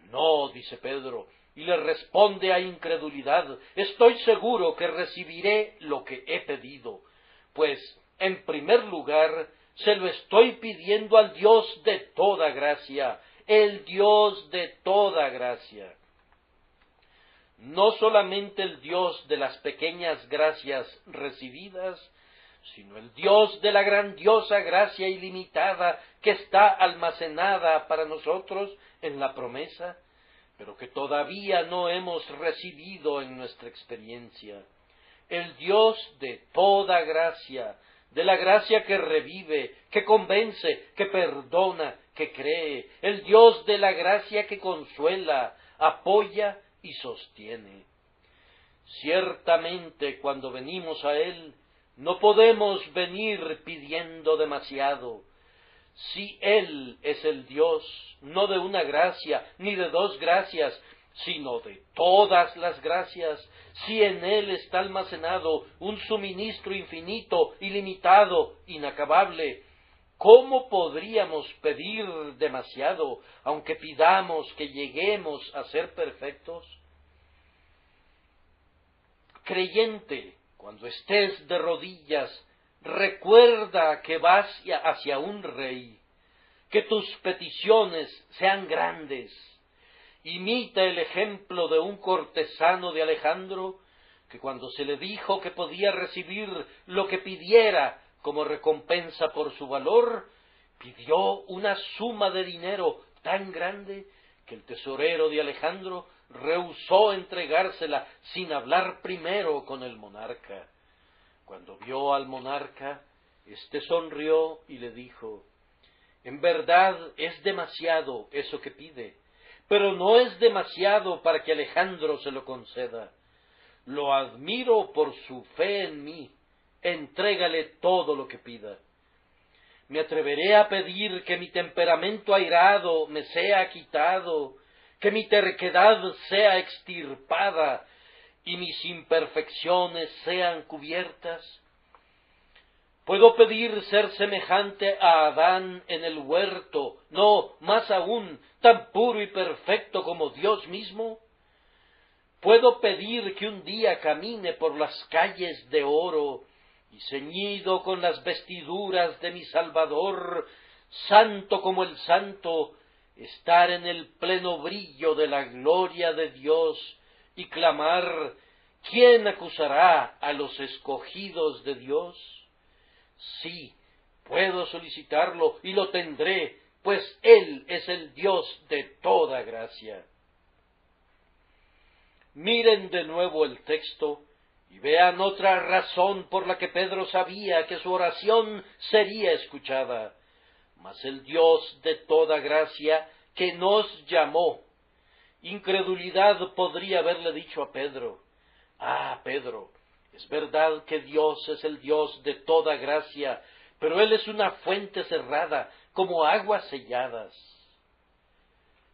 No, dice Pedro, y le responde a incredulidad: estoy seguro que recibiré lo que he pedido, pues, en primer lugar, se lo estoy pidiendo al Dios de toda gracia, el Dios de toda gracia. No solamente el Dios de las pequeñas gracias recibidas, sino el Dios de la grandiosa gracia ilimitada que está almacenada para nosotros en la promesa, pero que todavía no hemos recibido en nuestra experiencia. El Dios de toda gracia, de la gracia que revive, que convence, que perdona, que cree, el Dios de la gracia que consuela, apoya y sostiene. Ciertamente, cuando venimos a Él, no podemos venir pidiendo demasiado. Si Él es el Dios, no de una gracia, ni de 2 gracias, sino de todas las gracias, si en Él está almacenado un suministro infinito, ilimitado, inacabable, ¿cómo podríamos pedir demasiado, aunque pidamos que lleguemos a ser perfectos? Creyente, cuando estés de rodillas, recuerda que vas hacia un rey, que tus peticiones sean grandes. Imita el ejemplo de un cortesano de Alejandro, que cuando se le dijo que podía recibir lo que pidiera como recompensa por su valor, pidió una suma de dinero tan grande que el tesorero de Alejandro rehusó entregársela sin hablar primero con el monarca. Cuando vio al monarca, éste sonrió y le dijo: «En verdad es demasiado eso que pide, pero no es demasiado para que Alejandro se lo conceda. Lo admiro por su fe en mí. Entrégale todo lo que pida. Me atreveré a pedir que mi temperamento airado me sea quitado, que mi terquedad sea extirpada y mis imperfecciones sean cubiertas. Puedo pedir ser semejante a Adán en el huerto, no, más aún, tan puro y perfecto como Dios mismo. Puedo pedir que un día camine por las calles de oro y ceñido con las vestiduras de mi Salvador, santo como el santo, estar en el pleno brillo de la gloria de Dios y clamar: ¿quién acusará a los escogidos de Dios? Sí, puedo solicitarlo y lo tendré, pues Él es el Dios de toda gracia». Miren de nuevo el texto y vean otra razón por la que Pedro sabía que su oración sería escuchada. Mas el Dios de toda gracia que nos llamó. Incredulidad podría haberle dicho a Pedro: «Ah, Pedro, es verdad que Dios es el Dios de toda gracia, pero Él es una fuente cerrada, como aguas selladas».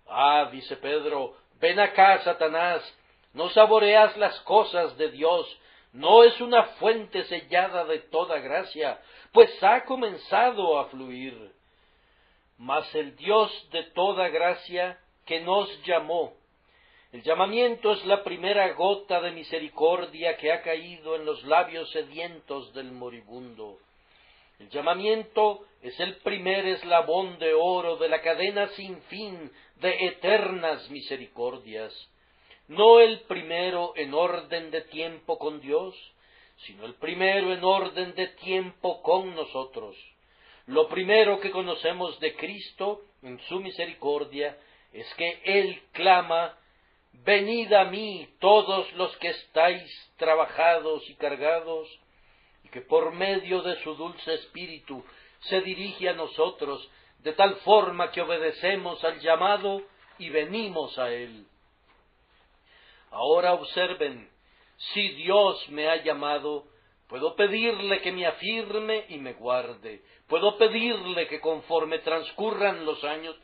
«Ah», dice Pedro, «ven acá, Satanás, no saboreas las cosas de Dios, no es una fuente sellada de toda gracia, pues ha comenzado a fluir. Mas el Dios de toda gracia que nos llamó». El llamamiento es la primera gota de misericordia que ha caído en los labios sedientos del moribundo. El llamamiento es el primer eslabón de oro de la cadena sin fin de eternas misericordias. No el primero en orden de tiempo con Dios, sino el primero en orden de tiempo con nosotros. Lo primero que conocemos de Cristo en su misericordia es que Él clama: «Venid a mí todos los que estáis trabajados y cargados», y que por medio de su dulce espíritu se dirige a nosotros de tal forma que obedecemos al llamado y venimos a Él. Ahora observen, si Dios me ha llamado, puedo pedirle que me afirme y me guarde, puedo pedirle que conforme transcurran los años,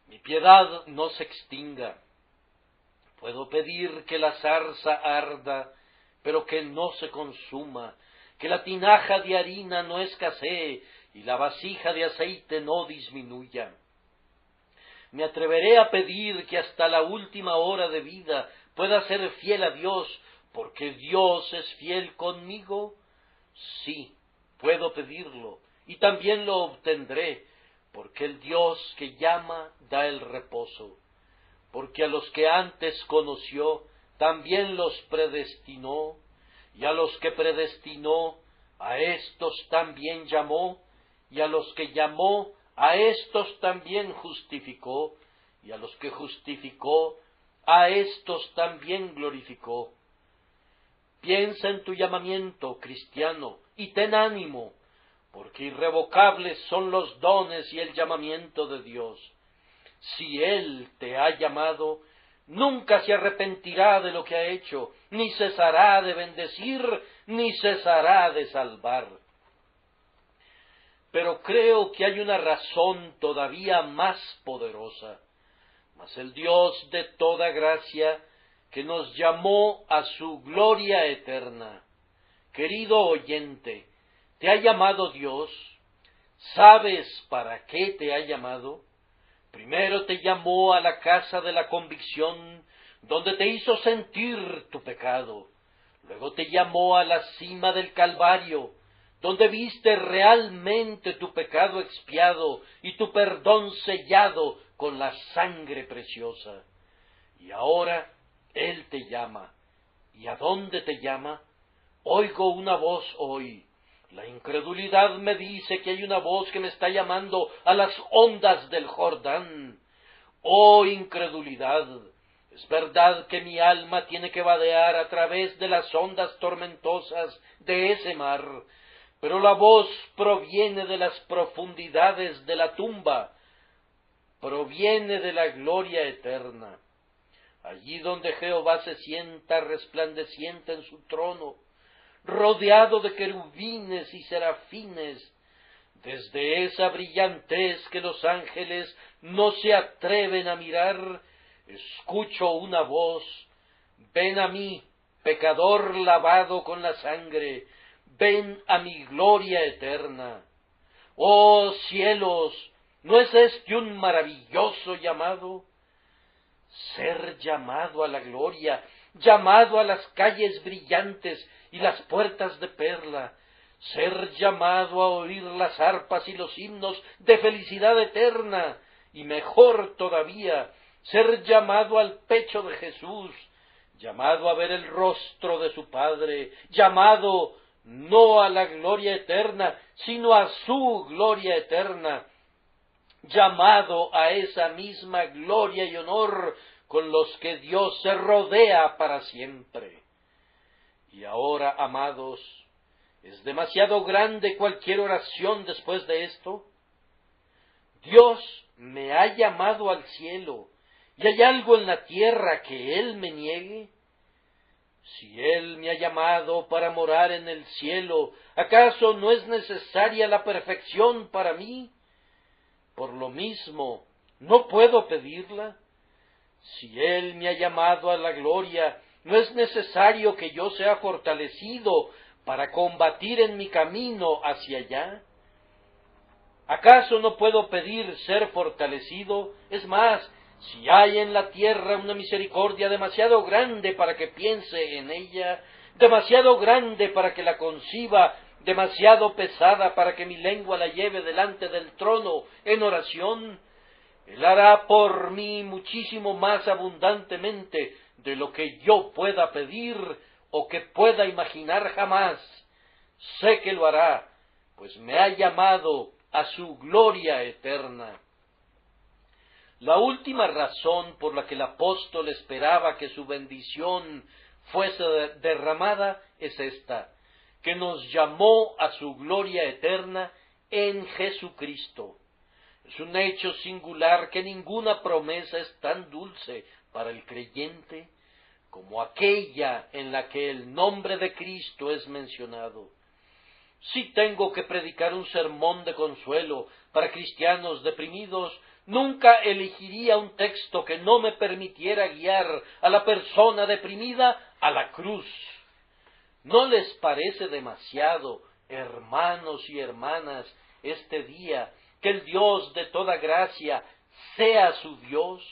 mi piedad no se extinga. Puedo pedir que la zarza arda, pero que no se consuma, que la tinaja de harina no escasee y la vasija de aceite no disminuya. Me atreveré a pedir que hasta la última hora de vida pueda ser fiel a Dios, porque Dios es fiel conmigo. Sí, puedo pedirlo, y también lo obtendré, porque el Dios que llama da el reposo. Porque a los que antes conoció, también los predestinó, y a los que predestinó, a éstos también llamó, y a los que llamó, a éstos también justificó, y a los que justificó, a éstos también glorificó. Piensa en tu llamamiento, cristiano, y ten ánimo, porque irrevocables son los dones y el llamamiento de Dios. Si Él te ha llamado, nunca se arrepentirá de lo que ha hecho, ni cesará de bendecir, ni cesará de salvar. Pero creo que hay una razón todavía más poderosa. Mas el Dios de toda gracia, que nos llamó a su gloria eterna. Querido oyente, ¿te ha llamado Dios? ¿Sabes para qué te ha llamado? Primero te llamó a la casa de la convicción, donde te hizo sentir tu pecado. Luego te llamó a la cima del Calvario, donde viste realmente tu pecado expiado y tu perdón sellado con la sangre preciosa. Y ahora Él te llama: ¿Y a dónde te llama? Oigo una voz hoy. La incredulidad me dice que hay una voz que me está llamando a las ondas del Jordán. Oh incredulidad, es verdad que mi alma tiene que vadear a través de las ondas tormentosas de ese mar, pero la voz proviene de las profundidades de la tumba, proviene de la gloria eterna. Allí donde Jehová se sienta resplandeciente en su trono, rodeado de querubines y serafines, desde esa brillantez que los ángeles no se atreven a mirar, escucho una voz: ven a mí, pecador lavado con la sangre, ven a mi gloria eterna. Oh cielos, ¿no es este un maravilloso llamado? Ser llamado a la gloria, llamado a las calles brillantes y las puertas de perla, ser llamado a oír las arpas y los himnos de felicidad eterna, y mejor todavía, ser llamado al pecho de Jesús, llamado a ver el rostro de su Padre, llamado no a la gloria eterna, sino a su gloria eterna, llamado a esa misma gloria y honor con los que Dios se rodea para siempre. Y ahora, amados, ¿es demasiado grande cualquier oración después de esto? Dios me ha llamado al cielo, ¿y hay algo en la tierra que Él me niegue? Si Él me ha llamado para morar en el cielo, ¿acaso no es necesaria la perfección para mí? Por lo mismo, ¿no puedo pedirla? Si Él me ha llamado a la gloria, ¿no es necesario que yo sea fortalecido para combatir en mi camino hacia allá? ¿Acaso no puedo pedir ser fortalecido? Es más, si hay en la tierra una misericordia demasiado grande para que piense en ella, demasiado grande para que la conciba, demasiado pesada para que mi lengua la lleve delante del trono en oración, Él hará por mí muchísimo más abundantemente de lo que yo pueda pedir o que pueda imaginar jamás. Sé que lo hará, pues me ha llamado a su gloria eterna. La última razón por la que el apóstol esperaba que su bendición fuese derramada es esta: que nos llamó a su gloria eterna en Jesucristo. Es un hecho singular que ninguna promesa es tan dulce para el creyente como aquella en la que el nombre de Cristo es mencionado. Si tengo que predicar un sermón de consuelo para cristianos deprimidos, nunca elegiría un texto que no me permitiera guiar a la persona deprimida a la cruz. ¿No les parece demasiado, hermanos y hermanas, este día, que el Dios de toda gracia sea su Dios?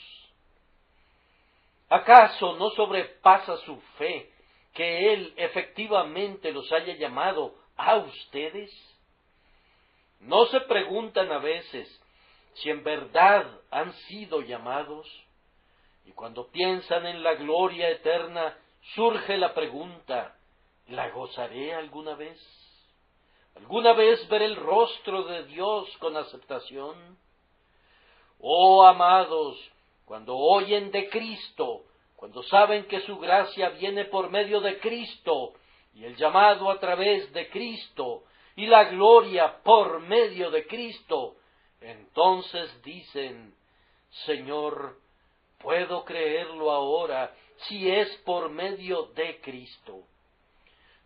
¿Acaso no sobrepasa su fe que Él efectivamente los haya llamado a ustedes? ¿No se preguntan a veces si en verdad han sido llamados? Y cuando piensan en la gloria eterna, surge la pregunta: ¿la gozaré alguna vez? ¿Alguna vez veré el rostro de Dios con aceptación? Oh amados, cuando oyen de Cristo, cuando saben que su gracia viene por medio de Cristo, y el llamado a través de Cristo, y la gloria por medio de Cristo, entonces dicen: Señor, puedo creerlo ahora, si es por medio de Cristo.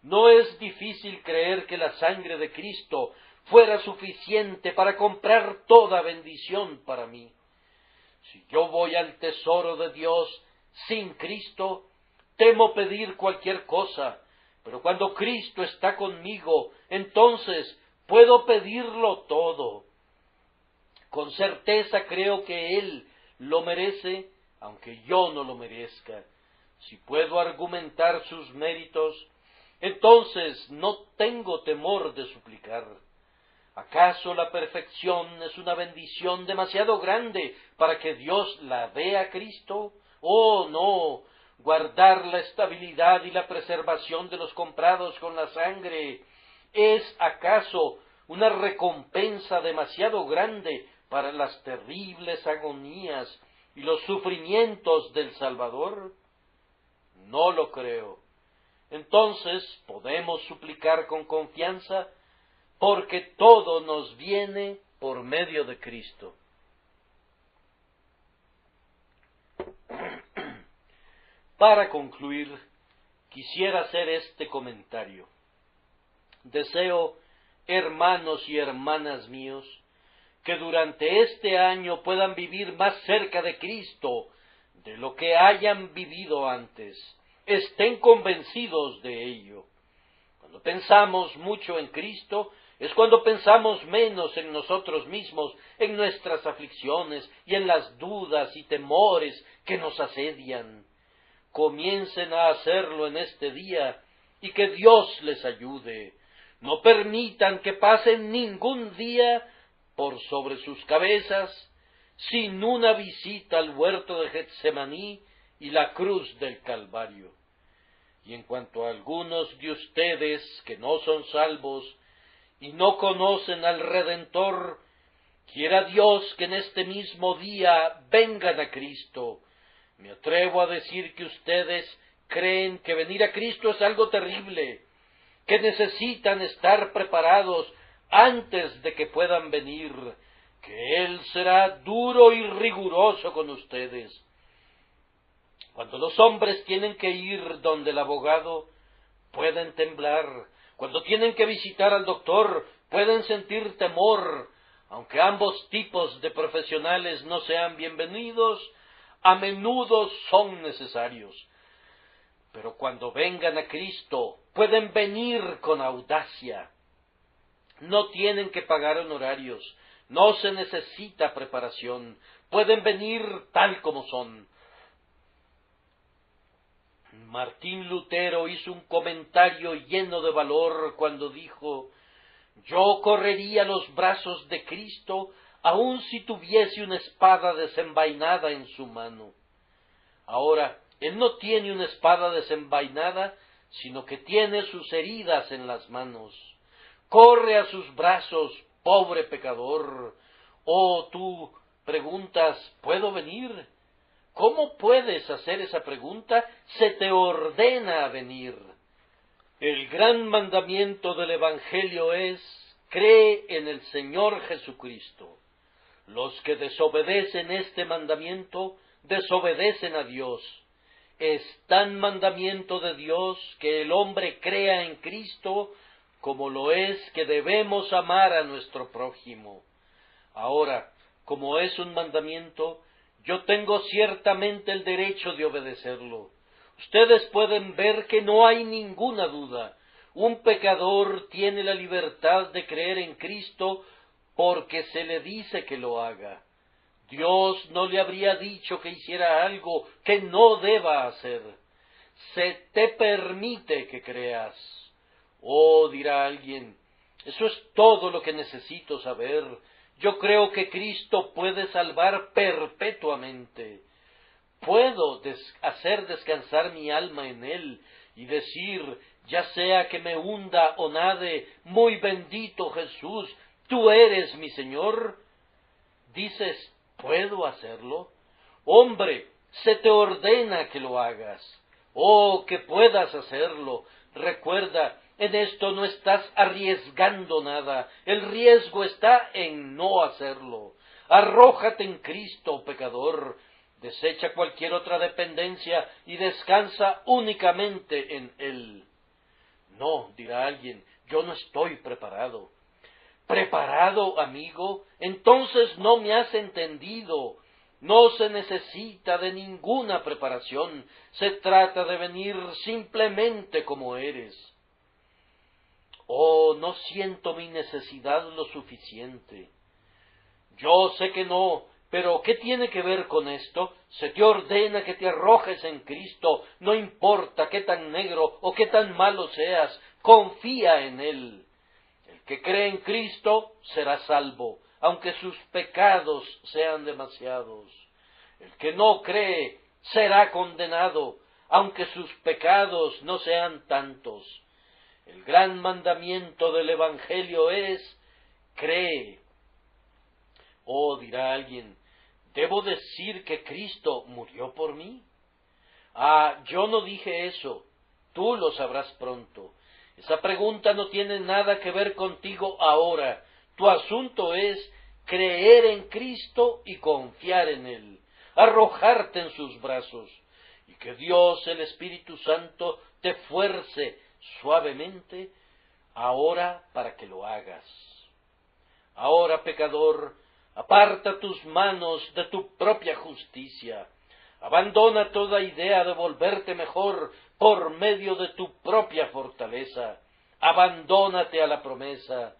No es difícil creer que la sangre de Cristo fuera suficiente para comprar toda bendición para mí. Si yo voy al tesoro de Dios sin Cristo, temo pedir cualquier cosa, pero cuando Cristo está conmigo, entonces puedo pedirlo todo. Con certeza creo que Él lo merece, aunque yo no lo merezca. Si puedo argumentar sus méritos, entonces no tengo temor de suplicar. ¿Acaso la perfección es una bendición demasiado grande para que Dios la dé a Cristo? Oh, no, guardar la estabilidad y la preservación de los comprados con la sangre, ¿es acaso una recompensa demasiado grande para las terribles agonías y los sufrimientos del Salvador? No lo creo. Entonces podemos suplicar con confianza, porque todo nos viene por medio de Cristo. Para concluir, quisiera hacer este comentario. Deseo, hermanos y hermanas míos, que durante este año puedan vivir más cerca de Cristo de lo que hayan vivido antes. Estén convencidos de ello. Cuando pensamos mucho en Cristo, es cuando pensamos menos en nosotros mismos, en nuestras aflicciones y en las dudas y temores que nos asedian. Comiencen a hacerlo en este día y que Dios les ayude. No permitan que pasen ningún día por sobre sus cabezas sin una visita al huerto de Getsemaní y la cruz del Calvario. Y en cuanto a algunos de ustedes que no son salvos y no conocen al Redentor, quiera Dios que en este mismo día vengan a Cristo. Me atrevo a decir que ustedes creen que venir a Cristo es algo terrible, que necesitan estar preparados antes de que puedan venir, que Él será duro y riguroso con ustedes. Cuando los hombres tienen que ir donde el abogado, pueden temblar. Cuando tienen que visitar al doctor, pueden sentir temor. Aunque ambos tipos de profesionales no sean bienvenidos, a menudo son necesarios. Pero cuando vengan a Cristo, pueden venir con audacia. No tienen que pagar honorarios, no se necesita preparación, pueden venir tal como son. Martín Lutero hizo un comentario lleno de valor cuando dijo: «Yo correría los brazos de Cristo aun si tuviese una espada desenvainada en su mano». Ahora, Él no tiene una espada desenvainada, sino que tiene sus heridas en las manos. Corre a sus brazos, pobre pecador. Oh, tú preguntas, ¿puedo venir? ¿Cómo puedes hacer esa pregunta? Se te ordena venir. El gran mandamiento del Evangelio es: cree en el Señor Jesucristo. Los que desobedecen este mandamiento, desobedecen a Dios. Es tan mandamiento de Dios que el hombre crea en Cristo, como lo es que debemos amar a nuestro prójimo. Ahora, como es un mandamiento, yo tengo ciertamente el derecho de obedecerlo. Ustedes pueden ver que no hay ninguna duda. Un pecador tiene la libertad de creer en Cristo porque se le dice que lo haga. Dios no le habría dicho que hiciera algo que no deba hacer. Se te permite que creas. Oh, dirá alguien, eso es todo lo que necesito saber. Yo creo que Cristo puede salvar perpetuamente. Puedo hacer descansar mi alma en Él y decir, ya sea que me hunda o nade, muy bendito Jesús, tú eres mi Señor. Dices, ¿puedo hacerlo? Hombre, se te ordena que lo hagas. Oh, que puedas hacerlo. Recuerda, en esto no estás arriesgando nada. El riesgo está en no hacerlo. Arrójate en Cristo, pecador. Desecha cualquier otra dependencia y descansa únicamente en Él. No, dirá alguien, yo no estoy preparado. ¿Preparado, amigo? Entonces no me has entendido. No se necesita de ninguna preparación. Se trata de venir simplemente como eres. Oh, no siento mi necesidad lo suficiente. Yo sé que no, pero ¿qué tiene que ver con esto? Se te ordena que te arrojes en Cristo, no importa qué tan negro o qué tan malo seas, confía en Él. El que cree en Cristo será salvo, aunque sus pecados sean demasiados. El que no cree será condenado, aunque sus pecados no sean tantos. El gran mandamiento del Evangelio es: cree. Oh, dirá alguien, ¿debo decir que Cristo murió por mí? Ah, yo no dije eso. Tú lo sabrás pronto. Esa pregunta no tiene nada que ver contigo ahora. Tu asunto es creer en Cristo y confiar en Él, arrojarte en sus brazos, y que Dios, el Espíritu Santo, te fuerce suavemente ahora para que lo hagas. Ahora, pecador, aparta tus manos de tu propia justicia. Abandona toda idea de volverte mejor por medio de tu propia fortaleza. Abandónate a la promesa.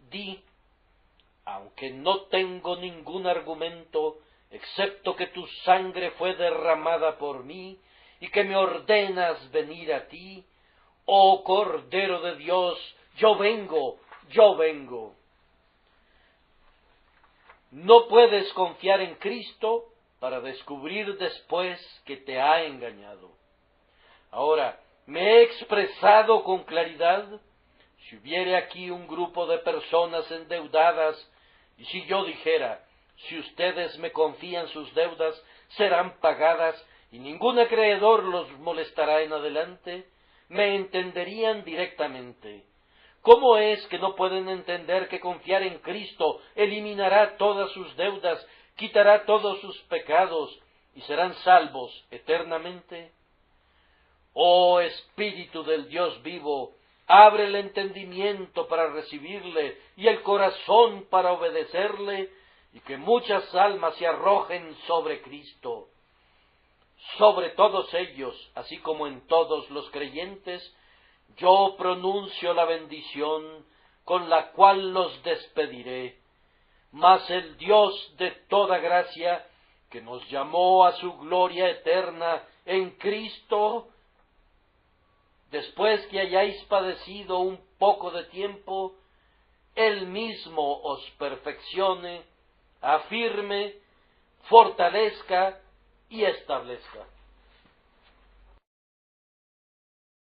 Di: aunque no tengo ningún argumento, excepto que tu sangre fue derramada por mí y que me ordenas venir a ti, oh Cordero de Dios, yo vengo, yo vengo. No puedes confiar en Cristo para descubrir después que te ha engañado. Ahora, ¿me he expresado con claridad? Si hubiere aquí un grupo de personas endeudadas, y si yo dijera: si ustedes me confían sus deudas, serán pagadas, y ningún acreedor los molestará en adelante, me entenderían directamente. ¿Cómo es que no pueden entender que confiar en Cristo eliminará todas sus deudas, quitará todos sus pecados, y serán salvos eternamente? Oh Espíritu del Dios vivo, abre el entendimiento para recibirle y el corazón para obedecerle, y que muchas almas se arrojen sobre Cristo. Sobre todos ellos, así como en todos los creyentes, yo pronuncio la bendición con la cual los despediré. Mas el Dios de toda gracia, que nos llamó a su gloria eterna en Cristo, después que hayáis padecido un poco de tiempo, Él mismo os perfeccione, afirme, fortalezca y establezca.